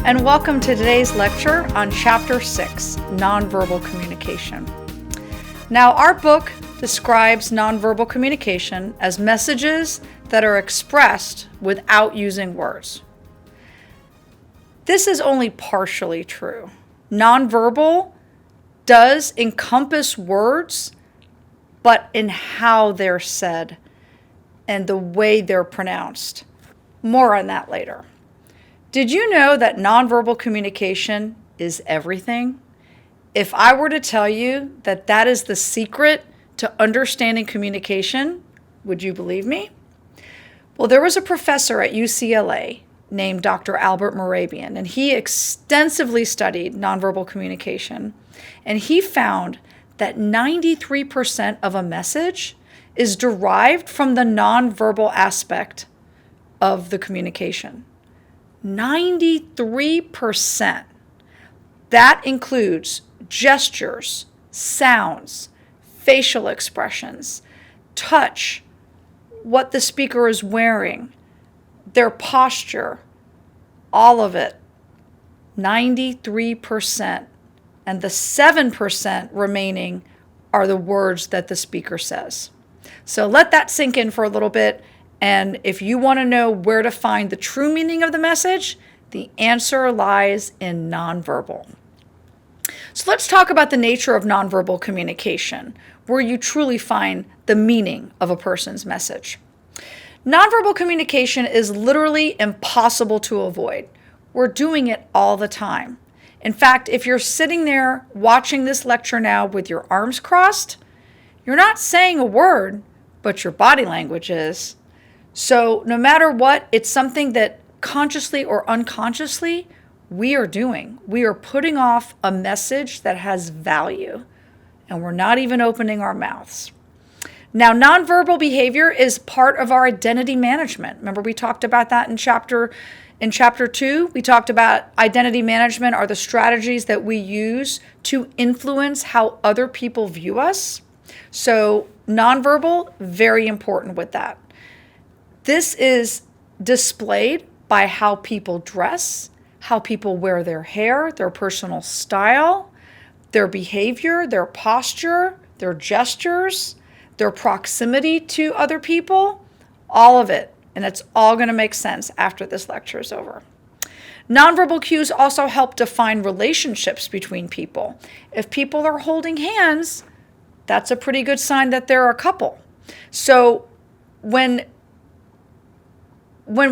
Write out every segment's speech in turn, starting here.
and welcome to today's lecture on Chapter 6, Nonverbal Communication. Now, our book describes nonverbal communication as messages that are expressed without using words. This is only partially true. Nonverbal does encompass words, but in how they're said and the way they're pronounced. More on that later. Did you know that nonverbal communication is everything? If I were to tell you that that is the secret to understanding communication, would you believe me? Well, there was a professor at UCLA named Dr. Albert Mehrabian, and he extensively studied nonverbal communication, and he found that 93% of a message is derived from the nonverbal aspect of the communication. 93%. That includes gestures, sounds, facial expressions, touch, what the speaker is wearing, their posture, all of it. 93%. And the 7% remaining are the words that the speaker says. So let that sink in for a little bit. And if you want to know where to find the true meaning of the message, the answer lies in nonverbal. So let's talk about the nature of nonverbal communication, where you truly find the meaning of a person's message. Nonverbal communication is literally impossible to avoid. We're doing it all the time. In fact, if you're sitting there watching this lecture now with your arms crossed, you're not saying a word, but your body language is. So no matter what, it's something that consciously or unconsciously we are doing. We are putting off a message that has value, and we're not even opening our mouths. Now, nonverbal behavior is part of our identity management. Remember, we talked about that in chapter 2. We talked about identity management are the strategies that we use to influence how other people view us. So nonverbal, very important with that. This is displayed by how people dress, how people wear their hair, their personal style, their behavior, their posture, their gestures, their proximity to other people, all of it. And it's all going to make sense after this lecture is over. Nonverbal cues also help define relationships between people. If people are holding hands, that's a pretty good sign that they're a couple. So when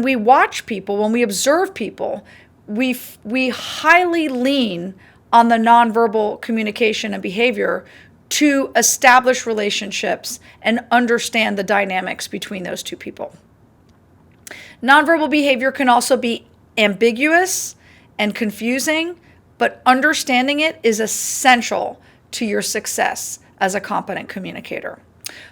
we watch people, when we observe people, we highly lean on the nonverbal communication and behavior to establish relationships and understand the dynamics between those two people. Nonverbal behavior can also be ambiguous and confusing, but understanding it is essential to your success as a competent communicator.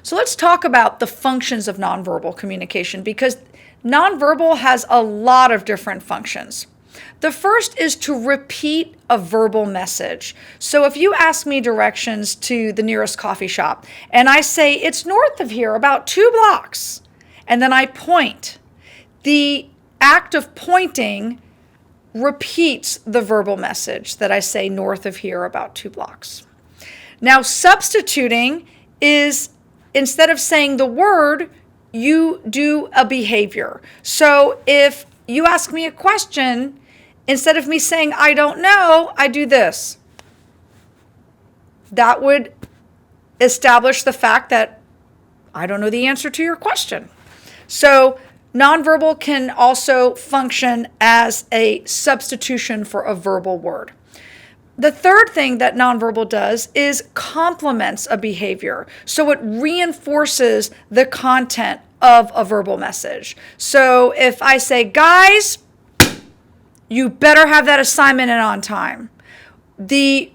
So let's talk about the functions of nonverbal communication, because nonverbal has a lot of different functions. The first is to repeat a verbal message. So if you ask me directions to the nearest coffee shop and I say, it's north of here, about 2 blocks, and then I point, the act of pointing repeats the verbal message that I say north of here, about 2 blocks. Now, substituting is, instead of saying the word, you do a behavior. So if you ask me a question, instead of me saying, I don't know, I do this. That would establish the fact that I don't know the answer to your question. So nonverbal can also function as a substitution for a verbal word. The third thing that nonverbal does is complements a behavior. So it reinforces the content of a verbal message. So if I say, guys, you better have that assignment in on time, the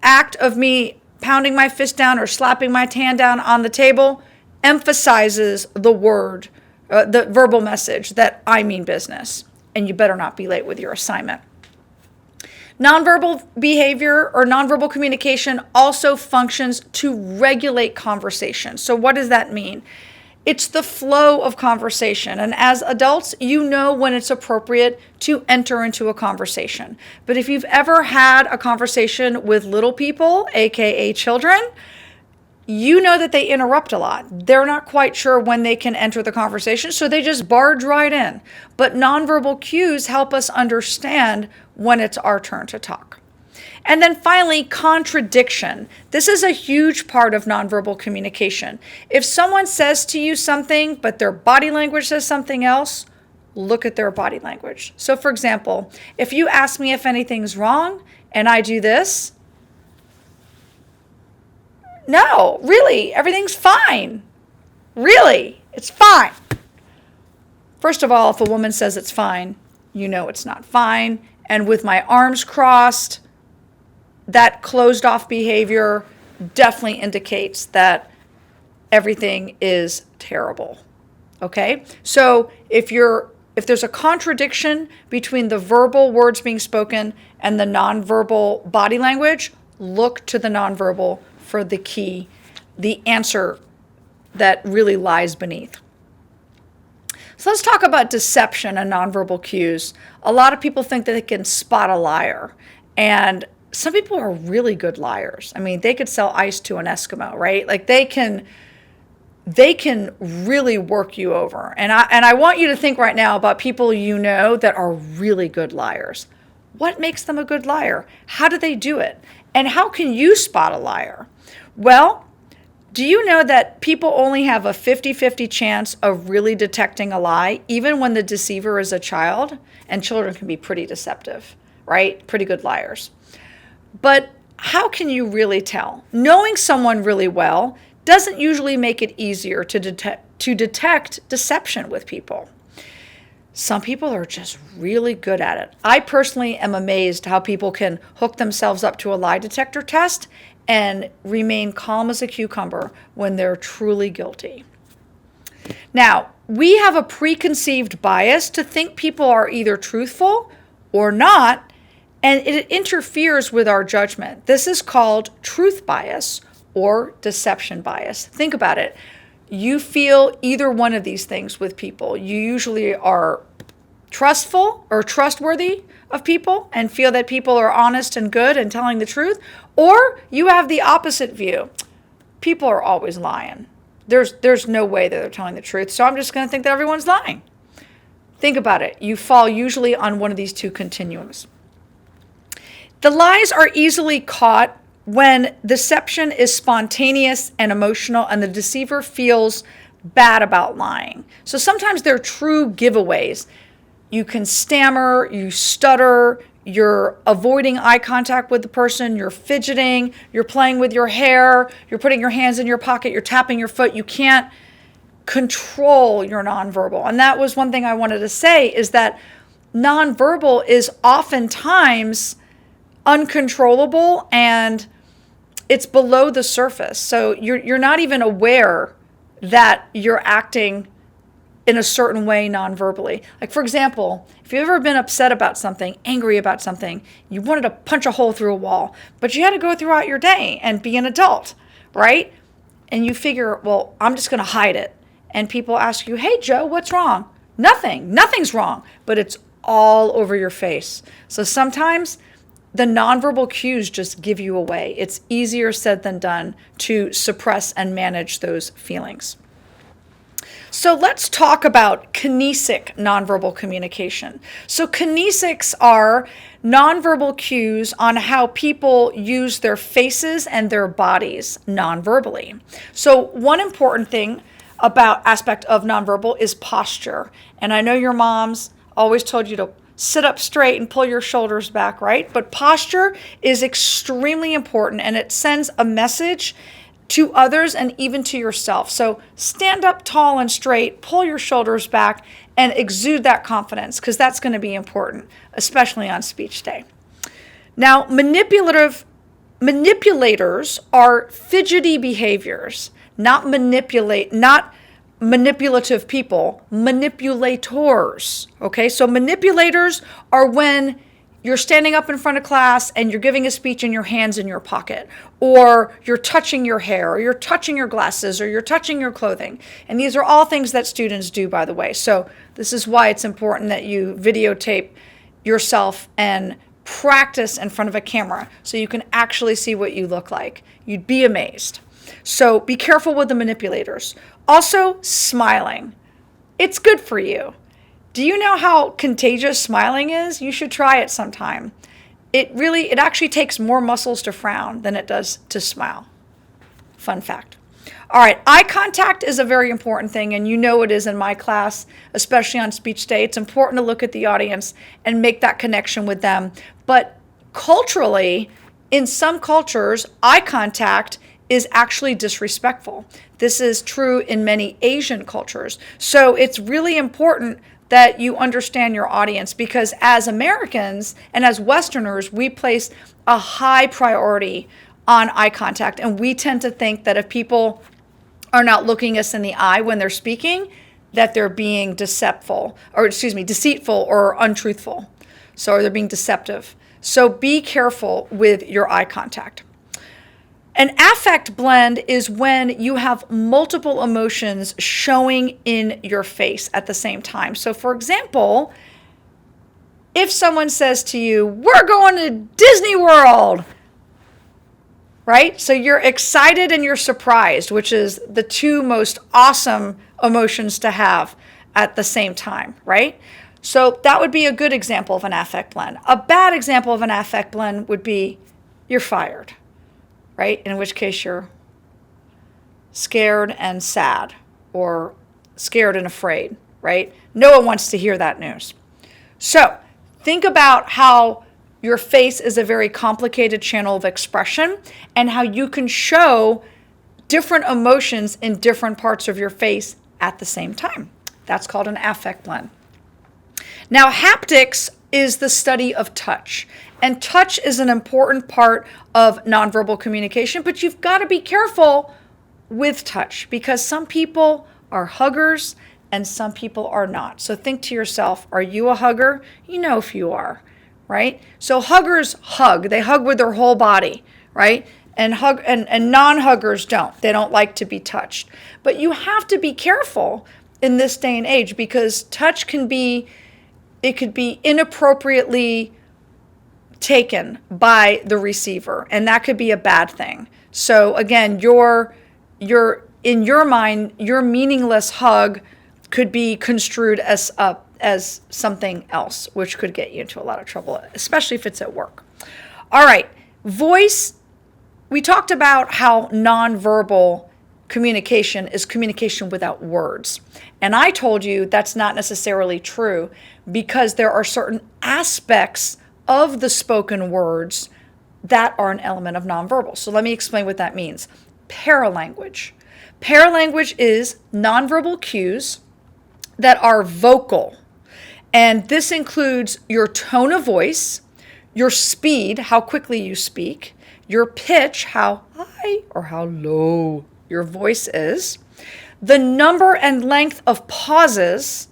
act of me pounding my fist down or slapping my hand down on the table emphasizes the word, the verbal message that I mean business, and you better not be late with your assignment. Nonverbal behavior or nonverbal communication also functions to regulate conversation. So what does that mean? It's the flow of conversation. And as adults, you know when it's appropriate to enter into a conversation. But if you've ever had a conversation with little people, AKA children, you know that they interrupt a lot. They're not quite sure when they can enter the conversation, so they just barge right in. But nonverbal cues help us understand when it's our turn to talk. And then finally, contradiction. This is a huge part of nonverbal communication. If someone says to you something, but their body language says something else, look at their body language. So for example, if you ask me if anything's wrong and I do this, no, really, everything's fine. Really, it's fine. First of all, if a woman says it's fine, you know it's not fine. And with my arms crossed, that closed off behavior definitely indicates that everything is terrible. Okay? So if there's a contradiction between the verbal words being spoken and the nonverbal body language, look to the nonverbal for the key, the answer that really lies beneath. So let's talk about deception and nonverbal cues. A lot of people think that they can spot a liar, and some people are really good liars. I mean, they could sell ice to an Eskimo, right? Like they can really work you over. And I want you to think right now about people you know that are really good liars. What makes them a good liar? How do they do it? And how can you spot a liar? Well, do you know that people only have a 50-50 chance of really detecting a lie, even when the deceiver is a child? And children can be pretty deceptive, right? Pretty good liars. But how can you really tell? Knowing someone really well doesn't usually make it easier to detect deception with people. Some people are just really good at it. I personally am amazed how people can hook themselves up to a lie detector test and remain calm as a cucumber when they're truly guilty. Now, we have a preconceived bias to think people are either truthful or not, and it interferes with our judgment. This is called truth bias or deception bias. Think about it. You feel either one of these things with people. You usually are trustful or trustworthy of people and feel that people are honest and good and telling the truth, or you have the opposite view. People are always lying. There's no way that they're telling the truth, so I'm just going to think that everyone's lying. Think about it. You fall usually on one of these two continuums. The lies are easily caught when deception is spontaneous and emotional and the deceiver feels bad about lying. So sometimes they're true giveaways. You can stammer, you stutter, you're avoiding eye contact with the person, you're fidgeting, you're playing with your hair, you're putting your hands in your pocket, you're tapping your foot. You can't control your nonverbal. And that was one thing I wanted to say, is that nonverbal is oftentimes uncontrollable and it's below the surface. So you're not even aware that you're acting in a certain way non-verbally. Like, for example, if you've ever been upset about something, angry about something, you wanted to punch a hole through a wall, but you had to go throughout your day and be an adult, right? And you figure, well, I'm just going to hide it. And people ask you, hey, Joe, what's wrong? Nothing's wrong, but it's all over your face. So sometimes the nonverbal cues just give you away. It's easier said than done to suppress and manage those feelings. So let's talk about kinesic nonverbal communication. So kinesics are nonverbal cues on how people use their faces and their bodies nonverbally. So one important thing about aspect of nonverbal is posture. And I know your moms always told you to sit up straight and pull your shoulders back, right? But posture is extremely important and it sends a message to others and even to yourself. So stand up tall and straight, pull your shoulders back, and exude that confidence, because that's going to be important, especially on speech day. Now, manipulators are fidgety behaviors, not manipulative people, manipulators. Okay, so manipulators are when you're standing up in front of class and you're giving a speech and your hands in your pocket, or you're touching your hair, or you're touching your glasses, or you're touching your clothing. And these are all things that students do, by the way. So this is why it's important that you videotape yourself and practice in front of a camera so you can actually see what you look like. You'd be amazed. So be careful with the manipulators. Also, smiling. It's good for you. Do you know how contagious smiling is? You should try it sometime. It actually takes more muscles to frown than it does to smile. Fun fact. All right, eye contact is a very important thing, and you know it is in my class, especially on speech day. It's important to look at the audience and make that connection with them. But culturally, in some cultures, eye contact is actually disrespectful. This is true in many Asian cultures. So it's really important that you understand your audience, because as Americans and as Westerners, we place a high priority on eye contact. And we tend to think that if people are not looking us in the eye when they're speaking, that they're being deceitful or untruthful. So they're being deceptive. So be careful with your eye contact. An affect blend is when you have multiple emotions showing in your face at the same time. So for example, if someone says to you, "We're going to Disney World," right? So you're excited and you're surprised, which is the two most awesome emotions to have at the same time, right? So that would be a good example of an affect blend. A bad example of an affect blend would be, "You're fired," right? In which case you're scared and sad, or scared and afraid, right? No one wants to hear that news. So think about how your face is a very complicated channel of expression, and how you can show different emotions in different parts of your face at the same time. That's called an affect blend. Now, haptics is the study of touch. And touch is an important part of nonverbal communication, but you've got to be careful with touch, because some people are huggers and some people are not. So think to yourself, are you a hugger? You know if you are, right? So huggers hug. They hug with their whole body, right? And non-huggers don't. They don't like to be touched. But you have to be careful in this day and age, because touch could be inappropriately taken by the receiver, and that could be a bad thing. So again, you're in your mind, your meaningless hug could be construed as something else, which could get you into a lot of trouble, especially if it's at work. All right, voice. We talked about how nonverbal communication is communication without words. And I told you that's not necessarily true, because there are certain aspects of the spoken words that are an element of nonverbal. So let me explain what that means. Paralanguage. Paralanguage is nonverbal cues that are vocal. And this includes your tone of voice, your speed, how quickly you speak, your pitch, how high or how low your voice is, the number and length of pauses,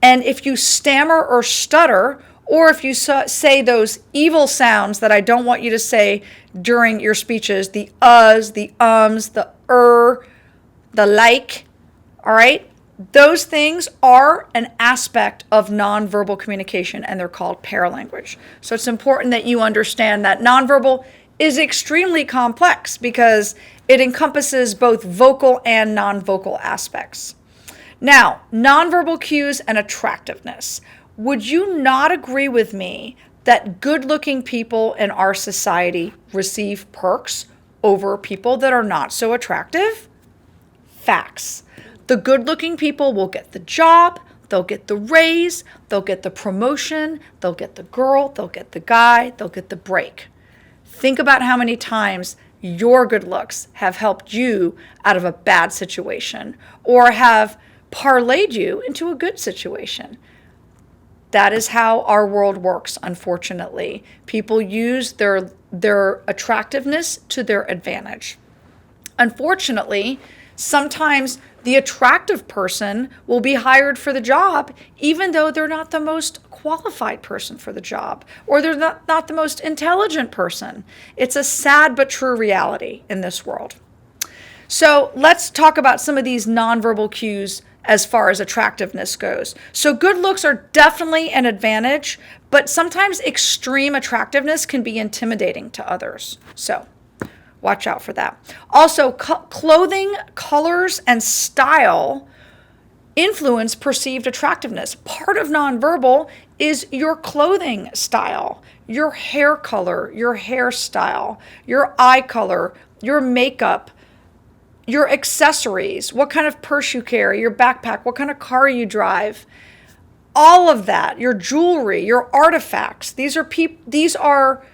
and if you stammer or stutter, or if you say those evil sounds that I don't want you to say during your speeches, the uhs, the ums, the the like, all right? Those things are an aspect of nonverbal communication, and they're called paralanguage. So it's important that you understand that nonverbal is extremely complex, because it encompasses both vocal and non-vocal aspects. Now, nonverbal cues and attractiveness. Would you not agree with me that good-looking people in our society receive perks over people that are not so attractive? Facts. The good-looking people will get the job, they'll get the raise, they'll get the promotion, they'll get the girl, they'll get the guy, they'll get the break. Think about how many times your good looks have helped you out of a bad situation, or have parlayed you into a good situation. That is how our world works, unfortunately. People use their attractiveness to their advantage. Unfortunately, sometimes The attractive person will be hired for the job, even though they're not the most qualified person for the job, or they're not the most intelligent person. It's a sad but true reality in this world. So let's talk about some of these nonverbal cues as far as attractiveness goes. So good looks are definitely an advantage, but sometimes extreme attractiveness can be intimidating to others. So watch out for that. Also, clothing, colors, and style influence perceived attractiveness. Part of nonverbal is your clothing style, your hair color, your hairstyle, your eye color, your makeup, your accessories, what kind of purse you carry, your backpack, what kind of car you drive, all of that, your jewelry, your artifacts. These are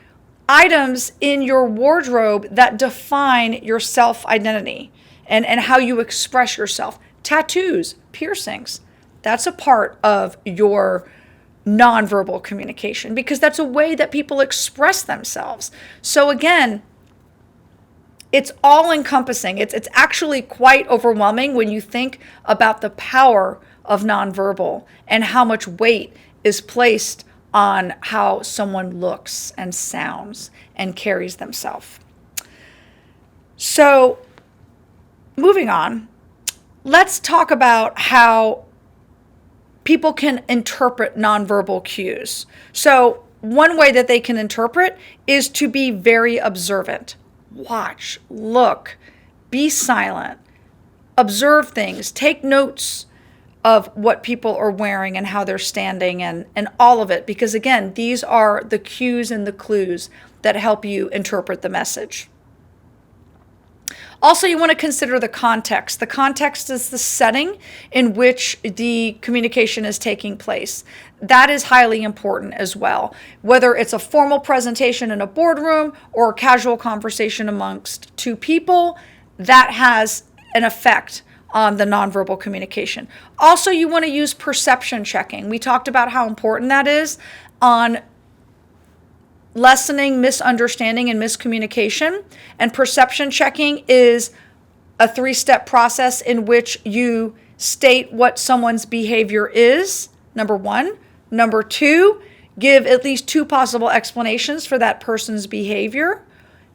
items in your wardrobe that define your self-identity and how you express yourself. Tattoos, piercings, that's a part of your nonverbal communication because that's a way that people express themselves. So again, it's all encompassing. It's actually quite overwhelming when you think about the power of nonverbal and how much weight is placed on how someone looks and sounds and carries themselves. So, moving on, let's talk about how people can interpret nonverbal cues. So, one way that they can interpret is to be very observant. Watch, look, be silent, observe things, take notes of what people are wearing and how they're standing and all of it. Because again, these are the cues and the clues that help you interpret the message. Also, you want to consider the context. The context is the setting in which the communication is taking place. That is highly important as well. Whether it's a formal presentation in a boardroom or a casual conversation amongst two people, that has an effect on the nonverbal communication. Also, you want to use perception checking. We talked about how important that is on lessening misunderstanding and miscommunication. And perception checking is a 3-step process in which you state what someone's behavior is, number 1. Number 2, give at least 2 possible explanations for that person's behavior.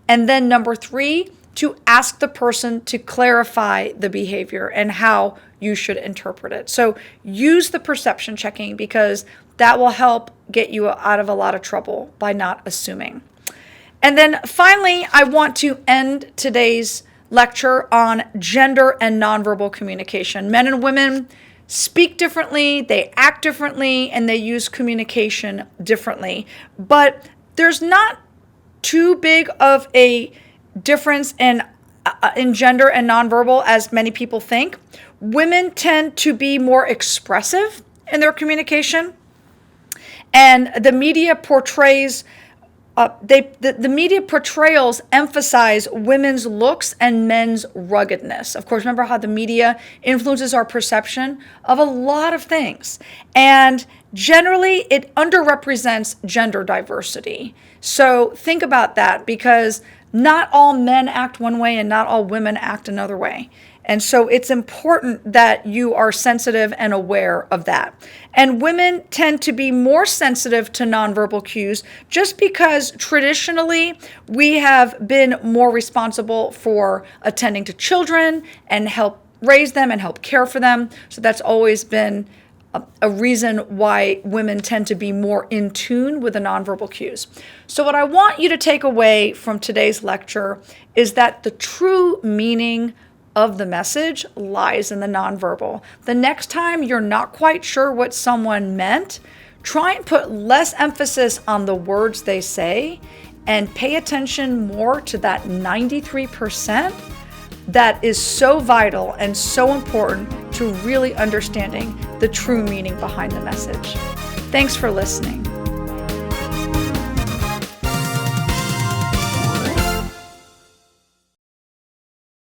And then number 3, to ask the person to clarify the behavior and how you should interpret it. So use the perception checking because that will help get you out of a lot of trouble by not assuming. And then finally, I want to end today's lecture on gender and nonverbal communication. Men and women speak differently, they act differently, and they use communication differently. But there's not too big of a difference in gender and nonverbal as many people think. Women tend to be more expressive in their communication, and the media portrays the media portrayals emphasize women's looks and men's ruggedness. Of course, remember how the media influences our perception of a lot of things. And generally, it underrepresents gender diversity. So think about that because not all men act one way and not all women act another way. And so it's important that you are sensitive and aware of that. And women tend to be more sensitive to nonverbal cues just because traditionally we have been more responsible for attending to children and help raise them and help care for them. So that's always been a reason why women tend to be more in tune with the nonverbal cues. So what I want you to take away from today's lecture is that the true meaning of the message lies in the nonverbal. The next time you're not quite sure what someone meant, try and put less emphasis on the words they say and pay attention more to that 93% that is so vital and so important to really understanding the true meaning behind the message. Thanks for listening.